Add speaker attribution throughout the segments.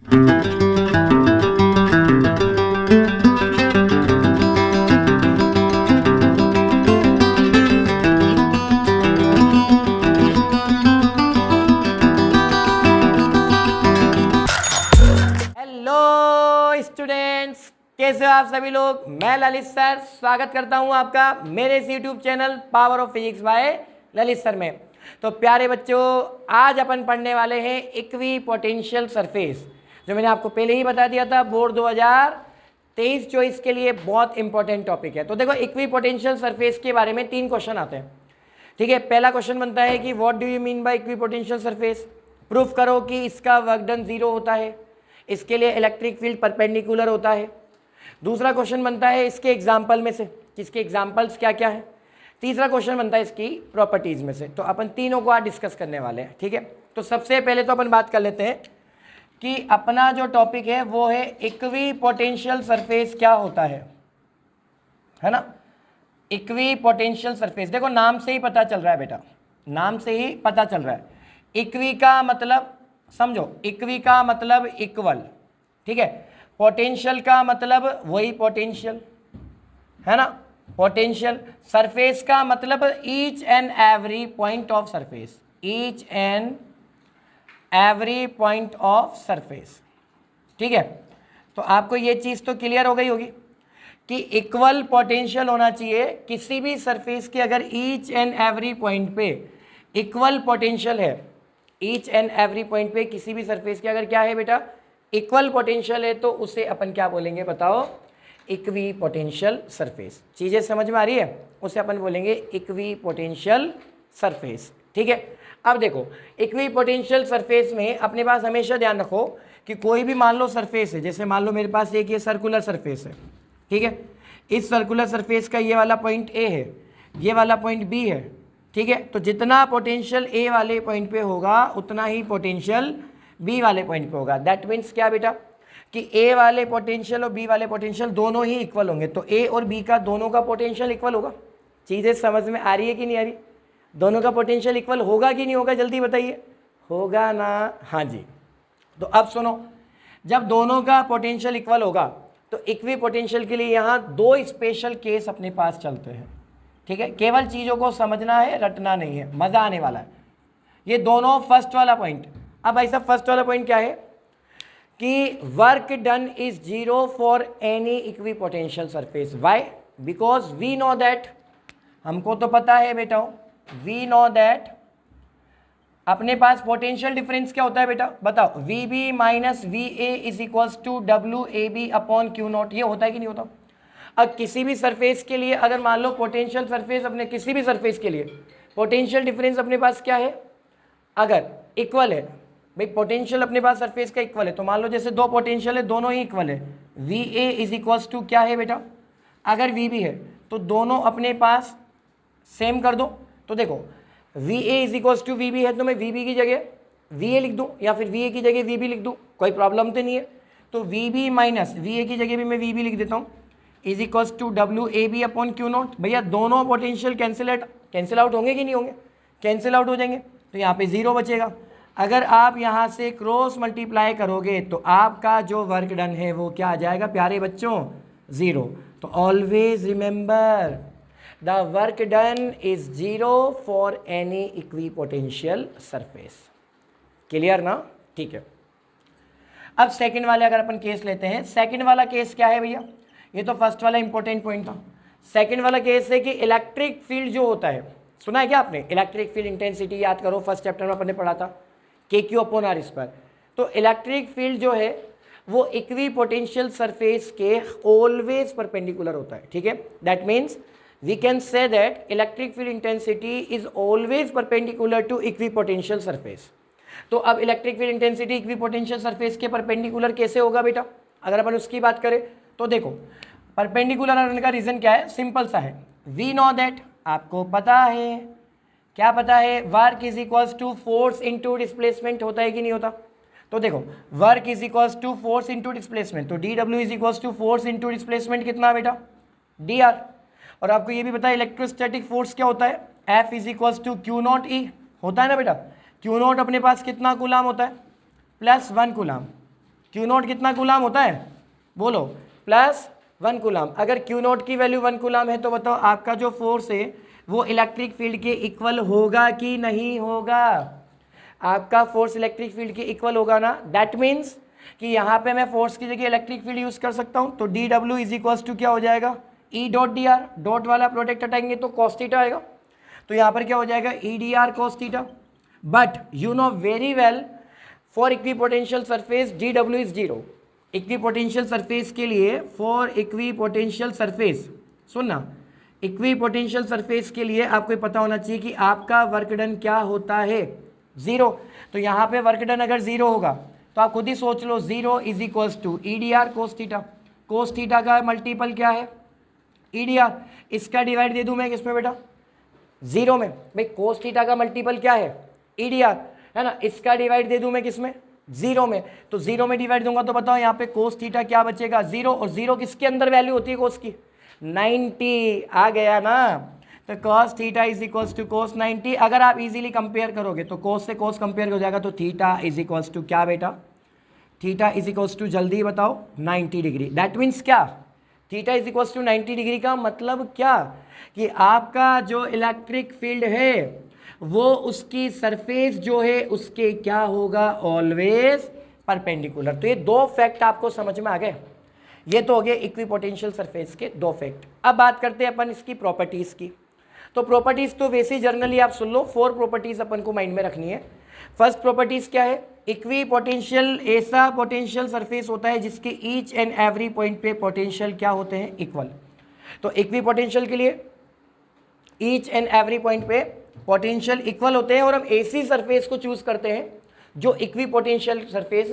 Speaker 1: Hello students, कैसे हो आप सभी लोग। मैं ललित सर स्वागत करता हूं आपका मेरे इस YouTube channel power of physics bye Lalit sir में। तो प्यारे बच्चों, आज अपन पढ़ने वाले हैं इक्वी पोटेंशियल सरफेस, जो मैंने आपको पहले ही बता दिया था। बोर्ड 2023-24 के लिए बहुत इंपॉर्टेंट टॉपिक है। तो देखो, इक्वी पोटेंशियल सरफेस के बारे में 3 क्वेश्चन आते हैं। ठीक है, पहला क्वेश्चन बनता है कि what do you mean by equi potential surface. Proof करो कि इसका वर्क डन 0 होता है, इसके लिए इलेक्ट्रिक फील्ड परपेंडिकुलर होता है। दूसरा क्वेश्चन बनता है इसके एग्जाम्पल में से, किसके एग्जाम्पल्स क्या क्या है। तीसरा क्वेश्चन बनता है इसकी प्रॉपर्टीज में से। तो अपन तीनों को आज डिस्कस करने वाले हैं। ठीक है, तो सबसे पहले तो अपन बात कर लेते हैं कि अपना जो टॉपिक है वो है इक्वी पोटेंशियल सरफेस क्या होता है ना। इक्वी पोटेंशियल सरफेस, देखो नाम से ही पता चल रहा है बेटा, नाम से ही पता चल रहा है। इक्वी का मतलब समझो, इक्वी का मतलब इक्वल, ठीक है। पोटेंशियल का मतलब वही पोटेंशियल, है ना, पोटेंशियल। सरफेस का मतलब each and every point of surface, each and every point of surface. ठीक है, तो आपको ये चीज़ तो क्लियर हो गई होगी कि इक्वल पोटेंशियल होना चाहिए किसी भी सरफेस के। अगर ईच एंड एवरी पॉइंट पे इक्वल पोटेंशियल है, ईच एंड एवरी पॉइंट पे किसी भी सरफेस के अगर क्या है बेटा, इक्वल पोटेंशियल है, तो उसे अपन क्या बोलेंगे बताओ, इक्वी पोटेंशियल सरफेस। चीज़ें समझ में आ रही है, उसे अपन बोलेंगे इक्वी पोटेंशियल सरफेस। ठीक है, अब देखो इक्वी पोटेंशियल सरफेस में अपने पास हमेशा ध्यान रखो कि कोई भी मान लो सरफेस है, जैसे मान लो मेरे पास एक ये सर्कुलर सरफेस है। ठीक है, इस सर्कुलर सरफेस का ये वाला पॉइंट ए है, ये वाला पॉइंट बी है। ठीक है, तो जितना पोटेंशियल ए वाले पॉइंट पे होगा उतना ही पोटेंशियल बी वाले पॉइंट पे होगा। दैट मीन्स क्या बेटा कि ए वाले पोटेंशियल और बी वाले पोटेंशियल दोनों ही इक्वल होंगे, तो ए और बी का दोनों का पोटेंशियल इक्वल होगा। चीज़ें समझ में आ रही है कि नहीं आ रही। दोनों का पोटेंशियल इक्वल होगा कि नहीं होगा, जल्दी बताइए। होगा ना, हाँ जी। तो अब सुनो, जब दोनों का पोटेंशियल इक्वल होगा तो इक्वी पोटेंशियल के लिए यहाँ 2 स्पेशल केस अपने पास चलते हैं। ठीक है, केवल चीज़ों को समझना है, रटना नहीं है, मज़ा आने वाला है। ये दोनों फर्स्ट वाला पॉइंट, अब भाई साहब फर्स्ट वाला पॉइंट क्या है कि work done is 0 for any equipotential surface. Why? Because we know that, हमको तो पता है बेटा, वी नो दैट अपने पास पोटेंशियल डिफरेंस क्या होता है बेटा, बताओ। V B minus V A is equals to W A B upon Q naught. ये होता है कि नहीं होता। अब किसी भी सरफेस के लिए अगर मान लो पोटेंशियल सरफेस, अपने किसी भी सरफेस के लिए पोटेंशियल डिफरेंस अपने पास क्या है, अगर इक्वल है भाई, पोटेंशियल अपने पास सरफेस का इक्वल है, तो मान लो जैसे 2 पोटेंशियल है, दोनों ही इक्वल है। V A is equals to क्या है बेटा, अगर वी बी है तो दोनों अपने पास सेम कर दो। तो देखो V A is equals to V B है, तो मैं वी बी की जगह वी ए लिख दूँ या फिर वी ए की जगह वी बी लिख दूँ, कोई प्रॉब्लम तो नहीं है। तो V B minus V A की जगह भी मैं वी बी लिख देता हूँ, is equals to W A B upon Q naught. भैया दोनों पोटेंशियल कैंसिल आउट होंगे कि नहीं होंगे, कैंसिल आउट हो जाएंगे, तो यहाँ पे 0 बचेगा। अगर आप यहाँ से क्रॉस मल्टीप्लाई करोगे तो आपका जो वर्क डन है वो क्या आ जाएगा प्यारे बच्चों, 0। तो always remember the work done is 0 for any equipotential surface. Clear ना, ठीक है। अब सेकंड वाले अगर अपन केस लेते हैं, सेकंड वाला केस क्या है भैया, ये तो फर्स्ट वाला इंपॉर्टेंट पॉइंट था। सेकंड वाला केस है कि इलेक्ट्रिक फील्ड जो होता है, सुना है क्या आपने, इलेक्ट्रिक फील्ड इंटेंसिटी याद करो, फर्स्ट चैप्टर में अपन ने पढ़ा था, KQ अपॉन R स्क्वायर। तो इलेक्ट्रिक फील्ड जो है वो इक्वी पोटेंशियल सरफेस के ऑलवेज परपेंडिकुलर होता है। ठीक है, that means we can say that electric field intensity is always perpendicular to equipotential surface. तो अब electric field intensity equipotential surface के परपेंडिकुलर कैसे होगा बेटा, अगर अपन उसकी बात करें तो देखो परपेंडिकुलर होने का रीजन क्या है, सिंपल सा है। वी नो दैट, आपको पता है, क्या पता है, work is equals to force into displacement होता है कि नहीं होता। तो देखो work is equals to force into displacement, तो D W is equals to force into displacement कितना बेटा, डी आर। और आपको ये भी पता है इलेक्ट्रोस्टैटिक फोर्स क्या होता है, F is equals to q naught E होता है ना बेटा। क्यू नॉट अपने पास कितना कूलाम होता है, +1 कूलाम। क्यू नॉट कितना कूलाम होता है बोलो, प्लस 1 कूलाम। अगर क्यू नॉट की वैल्यू 1 कूलाम है तो बताओ आपका जो फोर्स है वो इलेक्ट्रिक फील्ड के इक्वल होगा कि नहीं होगा? आपका फोर्स इलेक्ट्रिक फील्ड के इक्वल होगा ना। दैट मीन्स कि यहाँ पे मैं फोर्स की जगह इलेक्ट्रिक फील्ड यूज कर सकता हूँ। तो D W is equals to क्या हो जाएगा, E dot D R, dot वाला प्रोडक्ट हटाएंगे तो कॉस थीटा आएगा, तो यहाँ पर क्या हो जाएगा ई D are cos theta. But you know very well for equipotential surface D W is zero. Equipotential surface के लिए, फॉर इक्विपोटेंशियल सरफेस, सुनना, इक्विपोटेंशियल सरफेस के लिए आपको पता होना चाहिए कि आपका वर्क डन क्या होता है, जीरो। तो यहाँ पे वर्क डन अगर जीरो होगा तो आप खुद ही सोच लो, zero is equals to E D R cos theta. Cos theta का मल्टीपल क्या है, ई डी आर। इसका डिवाइड दे दूं मैं किसमें बेटा, जीरो में। भाई कोस थीटा का मल्टीपल क्या है, ई डी आर, है ना। इसका डिवाइड दे दूं मैं किसमें, जीरो में। तो जीरो में डिवाइड दूंगा तो बताओ यहाँ पे कोस थीटा क्या बचेगा, जीरो। और जीरो किसके अंदर वैल्यू होती है कोस की, 90 आ गया ना। तो cos theta is equals to cos 90। अगर आप इजीली कंपेयर करोगे तो कोस से कोस कंपेयर हो जाएगा, तो थीटा इज इक्वल्स टू क्या बेटा, थीटा इज इक्वल्स टू जल्दी बताओ 90 डिग्री। दैट मीन्स क्या, theta is equals to 90 degree का मतलब क्या कि आपका जो इलेक्ट्रिक फील्ड है वो उसकी सरफेस जो है उसके क्या होगा, ऑलवेज परपेंडिकुलर। तो ये दो फैक्ट आपको समझ में आ गए। ये तो हो गए इक्विपोटेंशियल सरफेस के दो फैक्ट। अब बात करते हैं अपन इसकी प्रॉपर्टीज़ की। तो प्रॉपर्टीज़ तो वैसे ही जर्नली आप सुन लो, 4 प्रॉपर्टीज़ अपन को माइंड में रखनी है। फर्स्ट प्रॉपर्टीज़ क्या है, इक्विपोटेंशियल ऐसा पोटेंशियल सरफेस होता है जिसके ईच एंड एवरी पॉइंट पे पोटेंशियल क्या होते हैं, इक्वल। तो इक्विपोटेंशियल के लिए ईच एंड एवरी पॉइंट पे पोटेंशियल इक्वल होते हैं, और हम ऐसी सरफेस को चूज करते हैं जो इक्विपोटेंशियल सरफेस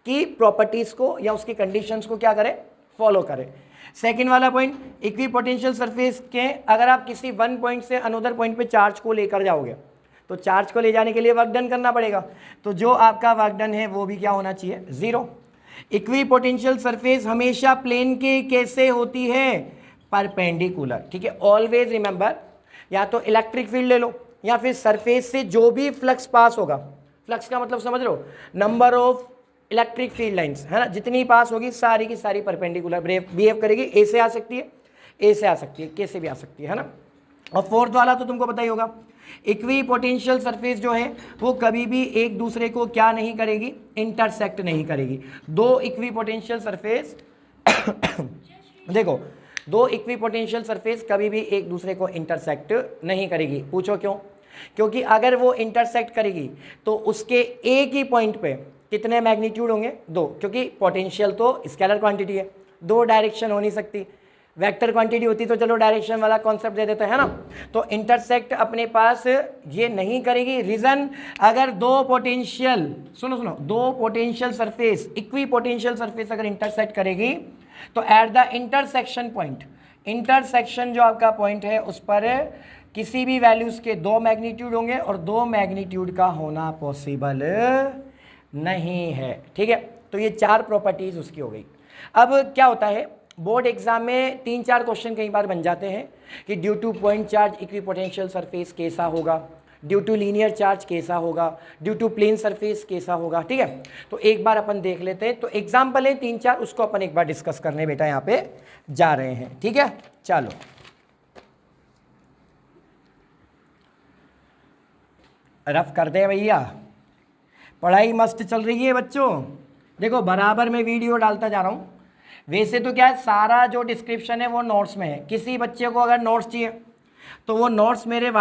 Speaker 1: की प्रॉपर्टीज को या उसकी कंडीशंस को क्या करें, फॉलो करें। सेकंड वाला पॉइंट, इक्विपोटेंशियल सरफेस के अगर आप किसी वन पॉइंट से अनदर पॉइंट पे चार्ज को लेकर जाओगे तो चार्ज को ले जाने के लिए वर्क डन करना पड़ेगा, तो जो आपका वर्क डन है वो भी क्या होना चाहिए, जीरो। इक्विपोटेंशियल सरफेस हमेशा प्लेन के कैसे होती है, परपेंडिकुलर। ठीक है, ऑलवेज रिमेंबर, या तो इलेक्ट्रिक फील्ड ले लो या फिर सरफेस से जो भी फ्लक्स पास होगा, फ्लक्स का मतलब समझ लो, number of electric field lines, है ना, जितनी पास होगी सारी की सारी परपेंडिकुलर बिहेव करेगी। ए से आ सकती है, ए से आ सकती है, के से भी आ सकती है ना। और फोर्थ वाला तो तुमको पता ही होगा, इक्विपोटेंशियल सरफेस जो है वो कभी भी एक दूसरे को क्या नहीं करेगी, इंटरसेक्ट नहीं करेगी। दो इक्विपोटेंशियल सरफेस देखो, दो इक्विपोटेंशियल सरफेस कभी भी एक दूसरे को इंटरसेक्ट नहीं करेगी। पूछो क्यों? क्योंकि अगर वो इंटरसेक्ट करेगी तो उसके एक ही पॉइंट पे कितने मैग्नीट्यूड होंगे, दो, क्योंकि पोटेंशियल तो स्केलर क्वांटिटी है, दो डायरेक्शन हो नहीं सकती। वेक्टर क्वांटिटी होती तो चलो डायरेक्शन वाला कॉन्सेप्ट दे देते हैं ना। तो इंटरसेक्ट अपने पास ये नहीं करेगी। रीजन, अगर दो पोटेंशियल, सुनो सुनो, दो पोटेंशियल सरफेस, इक्विपोटेंशियल सरफेस अगर इंटरसेक्ट करेगी तो at the intersection point, intersection जो आपका पॉइंट है उस पर किसी भी वैल्यूज के दो मैग्नीट्यूड होंगे और दो मैग्नीट्यूड का होना पॉसिबल नहीं है। ठीक है, तो ये चार प्रॉपर्टीज उसकी हो गई। अब क्या होता है, बोर्ड एग्जाम में 3-4 क्वेश्चन कई बार बन जाते हैं कि due two point charge equipotential surface कैसा होगा, ड्यू टू लीनियर चार्ज कैसा होगा, ड्यू टू प्लेन सरफेस कैसा होगा। ठीक है, तो एक बार अपन देख लेते हैं। तो एग्जाम्पल है 3-4, उसको अपन एक बार डिस्कस करने बेटा यहाँ पे जा रहे हैं। ठीक है, चलो रफ कर दे भैया, पढ़ाई मस्त चल रही है बच्चों। देखो बराबर में वीडियो डालता जा रहा हूँ। वैसे तो क्या है, सारा जो डिस्क्रिप्शन है वो नोट्स में है। किसी बच्चे को अगर नोट्स चाहिए तो वो नोट्स मेरे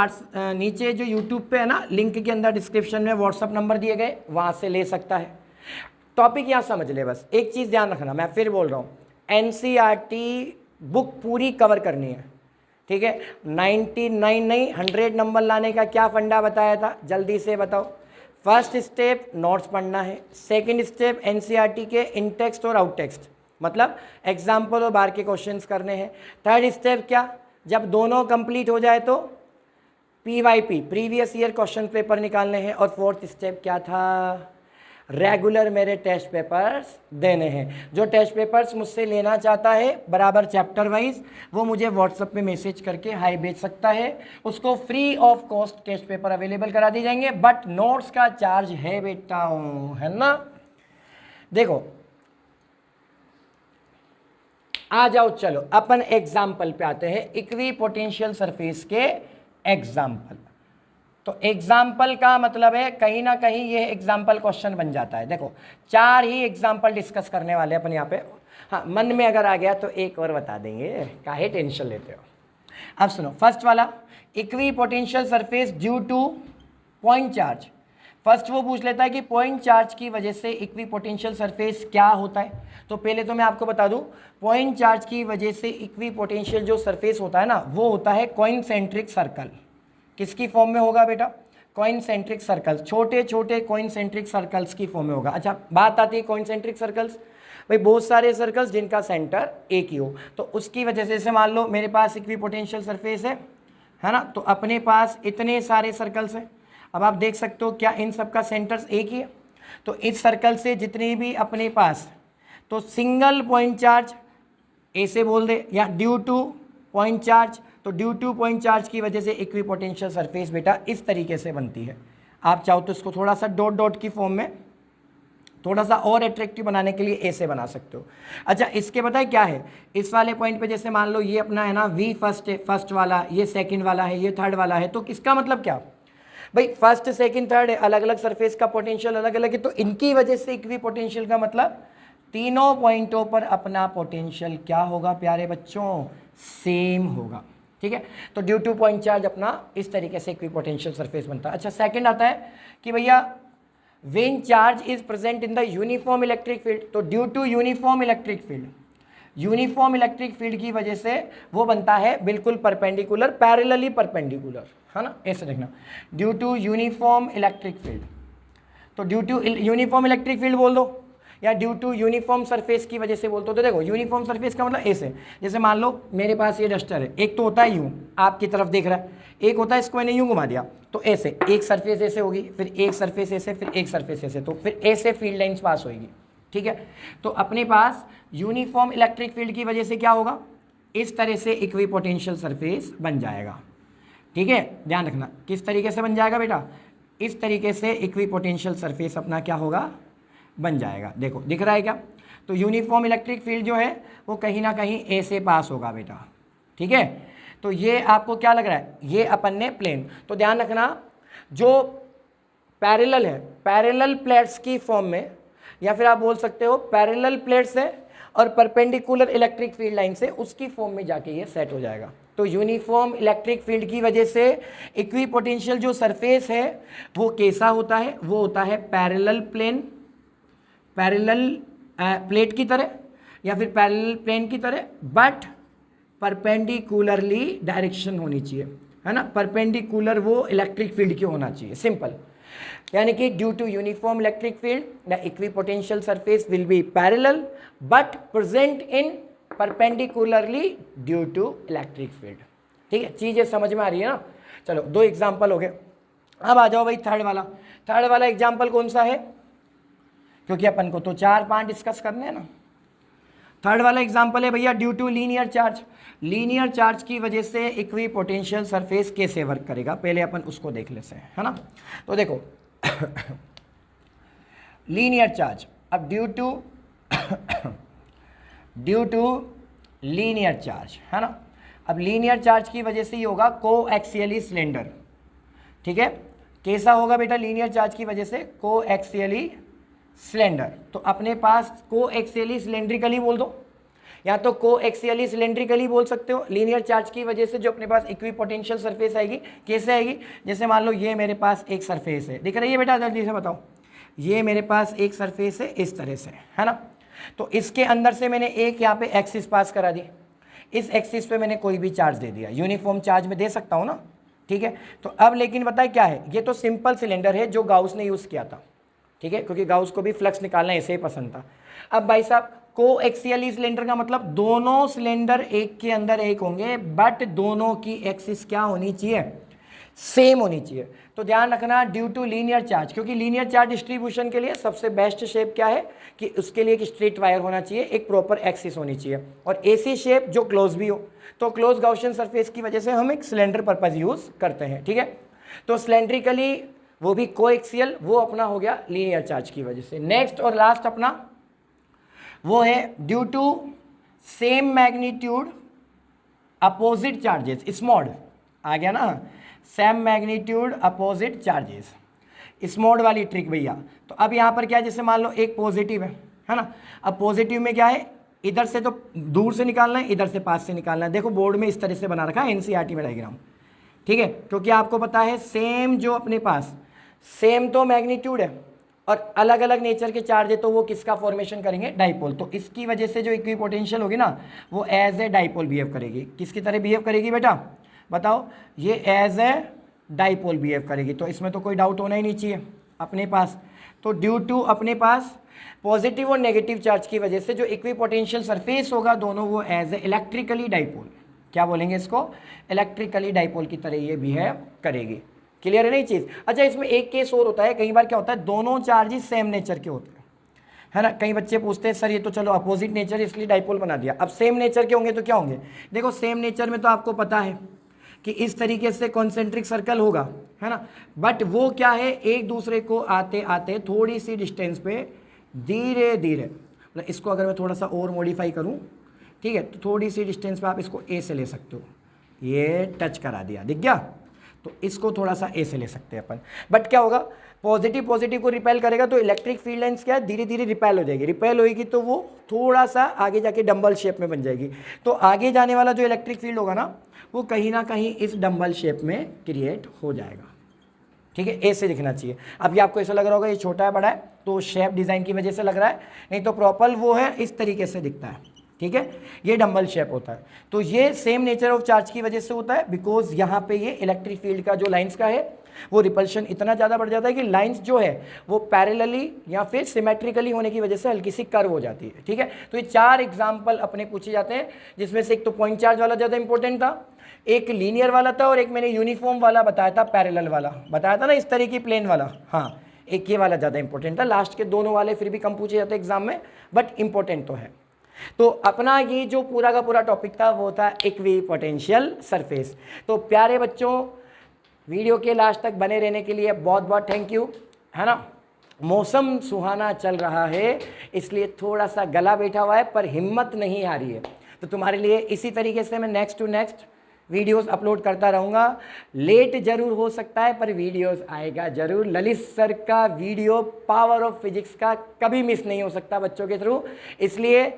Speaker 1: नीचे जो यूट्यूब पे है ना, लिंक के अंदर डिस्क्रिप्शन में व्हाट्सअप नंबर दिए गए, वहाँ से ले सकता है। टॉपिक यहाँ समझ ले, बस एक चीज़ ध्यान रखना, मैं फिर बोल रहा हूँ, एनसीईआरटी बुक पूरी कवर करनी है। ठीक है, 99 नहीं 100 नंबर लाने का क्या फंडा बताया था, जल्दी से बताओ। फर्स्ट स्टेप नोट्स पढ़ना है, सेकंड स्टेप एनसीईआरटी के इन टेक्स्ट और आउट टेक्स्ट, मतलब एग्जाम्पल और बार के क्वेश्चंस करने हैं। थर्ड स्टेप क्या, जब दोनों कंप्लीट हो जाए तो पीवाईपी प्रीवियस ईयर क्वेश्चन पेपर निकालने हैं। और फोर्थ स्टेप क्या था, रेगुलर मेरे टेस्ट पेपर्स देने हैं। जो टेस्ट पेपर्स मुझसे लेना चाहता है बराबर चैप्टर वाइज, वो मुझे व्हाट्सएप पे मैसेज करके हाई भेज सकता है, उसको free of cost test paper available करा दी जाएंगे। बट नोट्स का चार्ज है बेटा, है ना। देखो आ जाओ, चलो अपन एग्जाम्पल पे आते हैं, इक्वी पोटेंशियल सरफेस के एग्जाम्पल। तो एग्जाम्पल का मतलब है कहीं ना कहीं ये एग्जाम्पल क्वेश्चन बन जाता है। देखो 4 ही एग्जाम्पल डिस्कस करने वाले अपन यहाँ पे। हाँ, मन में अगर आ गया तो एक और बता देंगे, काहे टेंशन लेते हो। अब सुनो, फर्स्ट वाला, equi potential surface due two point charge. First वो पूछ लेता है कि पॉइंट चार्ज की वजह से इक्वी पोटेंशियल सरफेस क्या होता है। तो पहले तो मैं आपको बता दूं, पॉइंट चार्ज की वजह से इक्वी पोटेंशियल जो सरफेस होता है ना, वो होता है कॉइनसेंट्रिक सर्कल। किसकी फॉर्म में होगा बेटा? कॉइनसेंट्रिक सर्कल्स, छोटे छोटे कॉइनसेंट्रिक सर्कल्स की फॉर्म में होगा। अच्छा, बात आती है कॉइनसेंट्रिक सर्कल्स, भाई बहुत सारे सर्कल्स जिनका सेंटर एक ही हो। तो उसकी वजह से, जैसे मान लो मेरे पास इक्वी पोटेंशियल सरफेस है ना, तो अपने पास इतने सारे सर्कल्स हैं। अब आप देख सकते हो क्या इन सब का सेंटर्स एक ही है? तो इस सर्कल से जितने भी अपने पास, तो सिंगल पॉइंट चार्ज ऐसे बोल दे, या ड्यू टू पॉइंट चार्ज, तो ड्यू टू पॉइंट चार्ज की वजह से इक्वी पोटेंशियल सरफेस बेटा इस तरीके से बनती है। आप चाहो तो इसको थोड़ा सा डॉट डॉट की फॉर्म में थोड़ा सा और अट्रैक्टिव बनाने के लिए ऐसे बना सकते हो। अच्छा, इसके पता है क्या है, इस वाले पॉइंट पे जैसे मान लो ये अपना है ना वी फर्स्ट है, फर्स्ट वाला, ये सेकंड वाला है, ये थर्ड वाला है। तो इसका मतलब क्या भाई, फर्स्ट सेकंड थर्ड है, अलग अलग सरफेस का पोटेंशियल अलग अलग है, तो इनकी वजह से इक्वी पोटेंशियल का मतलब तीनों पॉइंटों पर अपना पोटेंशियल क्या होगा प्यारे बच्चों? सेम होगा। ठीक है, तो ड्यू टू पॉइंट चार्ज अपना इस तरीके से इक्वी पोटेंशियल सरफेस बनता है। अच्छा, सेकंड आता है कि भैया when charge is present in the uniform electric field, तो due to uniform electric field, uniform electric field की वजह से वो बनता है बिल्कुल परपेंडिकुलर, पैरेलली परपेंडिकुलर, है ना, ऐसे देखना, due to uniform electric field. तो due to uniform electric field बोल दो, या ड्यू टू यूनिफॉर्म सरफेस की वजह से बोल दो। तो देखो यूनिफॉर्म सरफेस का मतलब ऐसे, जैसे मान लो मेरे पास ये डस्टर है, एक तो होता है यूं आपकी तरफ देख रहा है, एक होता है इसको मैंने यूं घुमा दिया, तो ऐसे एक सरफेस ऐसे होगी, फिर एक सरफेस ऐसे, फिर एक सरफेस ऐसे, तो फिर ऐसे फील्ड लाइंस पास होगी। ठीक है, तो अपने पास यूनिफॉर्म इलेक्ट्रिक फील्ड की वजह से क्या होगा, इस तरह से इक्वी पोटेंशियल सरफेस बन जाएगा। ठीक है, ध्यान रखना किस तरीके से बन जाएगा बेटा, इस तरीके से इक्वी पोटेंशियल सरफेस अपना क्या होगा, बन जाएगा। देखो दिख रहा है क्या, तो यूनिफॉर्म इलेक्ट्रिक फील्ड जो है वो कहीं ना कहीं ऐसे पास होगा बेटा। ठीक है, तो ये आपको क्या लग रहा है, ये अपन ने प्लेन, तो ध्यान रखना जो पैरेलल है, पैरेलल प्लेट्स की फॉर्म में, या फिर आप बोल सकते हो पैरेलल प्लेट्स है और परपेंडिकुलर इलेक्ट्रिक फील्ड लाइन से, उसकी फॉर्म में जाके ये सेट हो जाएगा। तो यूनिफॉर्म इलेक्ट्रिक फील्ड की वजह से इक्वी पोटेंशियल जो सरफेस है वो कैसा होता है, वो होता है पैरेलल प्लेन, पैरेलल प्लेट की तरह, या फिर पैरेलल प्लेन की तरह, बट परपेंडिकुलरली डायरेक्शन होनी चाहिए, है ना, परपेंडिकुलर वो इलेक्ट्रिक फील्ड की होना चाहिए, सिंपल। यानी कि due to uniform electric field the equipotential surface will be parallel but present in perpendicularly due to electric field. ठीक है, चीज़ें समझ में आ रही है ना। चलो 2 एग्जाम्पल हो गए, अब आ जाओ भाई थर्ड वाला। थर्ड वाला एग्जाम्पल कौन सा है, क्योंकि अपन को तो 4-5 डिस्कस करने हैं ना। थर्ड वाला एग्जाम्पल है भैया due to linear charge. Linear charge की वजह से इक्वी पोटेंशियल सरफेस कैसे वर्क करेगा, पहले अपन उसको देख लेते हैं, है ना। तो देखो लीनियर चार्ज, अब ड्यू टू लीनियर चार्ज, है ना। अब लीनियर चार्ज की वजह से ये होगा कोएक्सियली सिलेंडर। ठीक है, कैसा होगा बेटा लीनियर चार्ज की वजह से, कोएक्सियली सिलेंडर। तो अपने पास कोएक्सियली सिलेंड्रिकली बोल दो, या तो कोएक्सियली सिलेंड्रिकली बोल सकते हो। लीनियर चार्ज की वजह से जो अपने पास इक्वी पोटेंशियल सरफेस आएगी, कैसे आएगी, जैसे मान लो ये मेरे पास एक सरफेस है, दिख रही है बेटा, जल्दी से बताओ, ये मेरे पास एक सरफेस है इस तरह से, है ना। तो इसके अंदर से मैंने एक यहाँ पे एक्सिस पास करा दी, इस एक्सिस पे मैंने कोई भी चार्ज दे दिया, यूनिफॉर्म चार्ज में दे सकता हूँ ना। ठीक है, तो अब लेकिन बताए क्या है, ये तो सिंपल सिलेंडर है जो गाउस ने यूज़ किया था। ठीक है, क्योंकि गाउस को भी फ्लक्स निकालना ऐसे ही पसंद था। अब भाई साहब कोएक्सियली सिलेंडर का मतलब दोनों सिलेंडर एक के अंदर एक होंगे, बट दोनों की एक्सिस क्या होनी चाहिए, सेम होनी चाहिए। तो ध्यान रखना ड्यू टू लीनियर चार्ज, क्योंकि लीनियर चार्ज डिस्ट्रीब्यूशन के लिए सबसे बेस्ट शेप क्या है कि उसके लिए एक स्ट्रेट वायर होना चाहिए, एक प्रॉपर एक्सिस होनी चाहिए, और ऐसी शेप जो क्लोज भी हो। तो क्लोज गाउसियन सरफेस की वजह से हम एक सिलेंडर पर्पज यूज करते हैं। ठीक है, तो सिलेंड्रिकली वो भी कोएक्सियल, वो अपना हो गया लीनियर चार्ज की वजह से। नेक्स्ट और लास्ट अपना वो है due to same magnitude opposite charges, स्मॉड आ गया ना, सेम मैग्नीट्यूड अपोजिट चार्जेस, स्मॉड वाली ट्रिक भैया। तो अब यहाँ पर क्या है, जैसे मान लो एक पॉजिटिव है ना, अब पॉजिटिव में क्या है, इधर से तो दूर से निकालना है, इधर से पास से निकालना है। देखो बोर्ड में इस तरह से बना रखा है एनसीईआरटी में डायग्राम, ठीक है, क्योंकि आपको पता है सेम जो अपने पास सेम तो मैग्नीट्यूड है और अलग अलग नेचर के चार्ज है, तो वो किसका फॉर्मेशन करेंगे, डाइपोल। तो इसकी वजह से जो इक्विपोटेंशियल होगी ना, वो एज ए डाइपोल बिहेव करेगी। किसकी तरह बिहेव करेगी बेटा, बताओ, ये एज ए डाइपोल बिहेव करेगी। तो इसमें तो कोई डाउट होना ही नहीं चाहिए अपने पास। तो ड्यू टू अपने पास पॉजिटिव और नेगेटिव चार्ज की वजह से जो इक्विपोटेंशियल सरफेस होगा दोनों, वो एज ए इलेक्ट्रिकली डाइपोल, क्या बोलेंगे इसको, इलेक्ट्रिकली डाइपोल की तरह ये बिहेव करेगी। क्लियर है नहीं चीज़। अच्छा, इसमें एक केस और होता है, कई बार क्या होता है, दोनों चार्जेस सेम नेचर के होते हैं, है ना। कई बच्चे पूछते हैं सर ये तो चलो अपोजिट नेचर इसलिए डाइपोल बना दिया, अब सेम नेचर के होंगे तो क्या होंगे। देखो सेम नेचर में तो आपको पता है कि इस तरीके से कॉन्सेंट्रिक सर्कल होगा, है ना, बट वो क्या है, एक दूसरे को आते आते थोड़ी सी डिस्टेंस पे धीरे धीरे, मतलब इसको अगर मैं थोड़ा सा और मॉडिफाई करूं, ठीक है, तो थोड़ी सी डिस्टेंस पे आप इसको ए से ले सकते हो, ये टच करा दिया, दिख गया, तो इसको थोड़ा सा ए से ले सकते हैं अपन। बट क्या होगा, पॉजिटिव पॉजिटिव को रिपेल करेगा तो इलेक्ट्रिक फील्ड लाइंस क्या है, धीरे धीरे रिपेल हो जाएगी, रिपेल होगी तो वो थोड़ा सा आगे जाके डंबल शेप में बन जाएगी। तो आगे जाने वाला जो इलेक्ट्रिक फील्ड होगा ना, वो कहीं ना कहीं इस डंबल शेप में क्रिएट हो जाएगा, ठीक है, ए से दिखना चाहिए। अभी आपको ऐसा लग रहा होगा ये छोटा है बड़ा है, तो शेप डिज़ाइन की वजह से लग रहा है, नहीं तो प्रॉपर वो है इस तरीके से दिखता है, ठीक है, ये डंबल शेप होता है। तो ये सेम नेचर ऑफ चार्ज की वजह से होता है, बिकॉज यहाँ पे ये इलेक्ट्रिक फील्ड का जो लाइंस का है वो रिपल्शन इतना ज़्यादा बढ़ जाता है कि लाइंस जो है वो पैरेलली या फिर सिमेट्रिकली होने की वजह से हल्की सी कर्व हो जाती है, ठीक है। तो ये 4 एग्जाम्पल अपने पूछे जाते हैं, जिसमें से एक तो पॉइंट चार्ज वाला ज़्यादा इंपॉर्टेंट था, एक लीनियर वाला था, और एक मैंने यूनिफॉर्म वाला बताया था, पैरेलल वाला बताया था ना, इस तरह की प्लेन वाला, हाँ, एक ये वाला ज़्यादा इंपॉर्टेंट था। लास्ट के दोनों वाले फिर भी कम पूछे जाते हैं एग्जाम में, बट इंपॉर्टेंट तो है। तो अपना ये जो पूरा का पूरा टॉपिक था वो था इक्विपोटेंशियल सरफेस। तो प्यारे बच्चों, वीडियो के लास्ट तक बने रहने के लिए बहुत बहुत थैंक यू, है ना। मौसम सुहाना चल रहा है इसलिए थोड़ा सा गला बैठा हुआ है, पर हिम्मत नहीं आ रही है। तो तुम्हारे लिए इसी तरीके से मैं next to next videos upload करता रहूँगा। लेट जरूर हो सकता है पर वीडियोस आएगा जरूर। ललित सर का वीडियो पावर ऑफ फिजिक्स का कभी मिस नहीं हो सकता बच्चों के थ्रू, इसलिए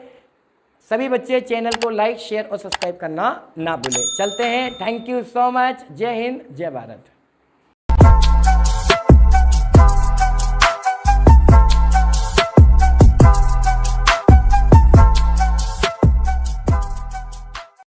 Speaker 1: सभी बच्चे चैनल को लाइक शेयर और सब्सक्राइब करना ना भूलें। चलते हैं, थैंक यू सो मच, जय हिंद जय भारत।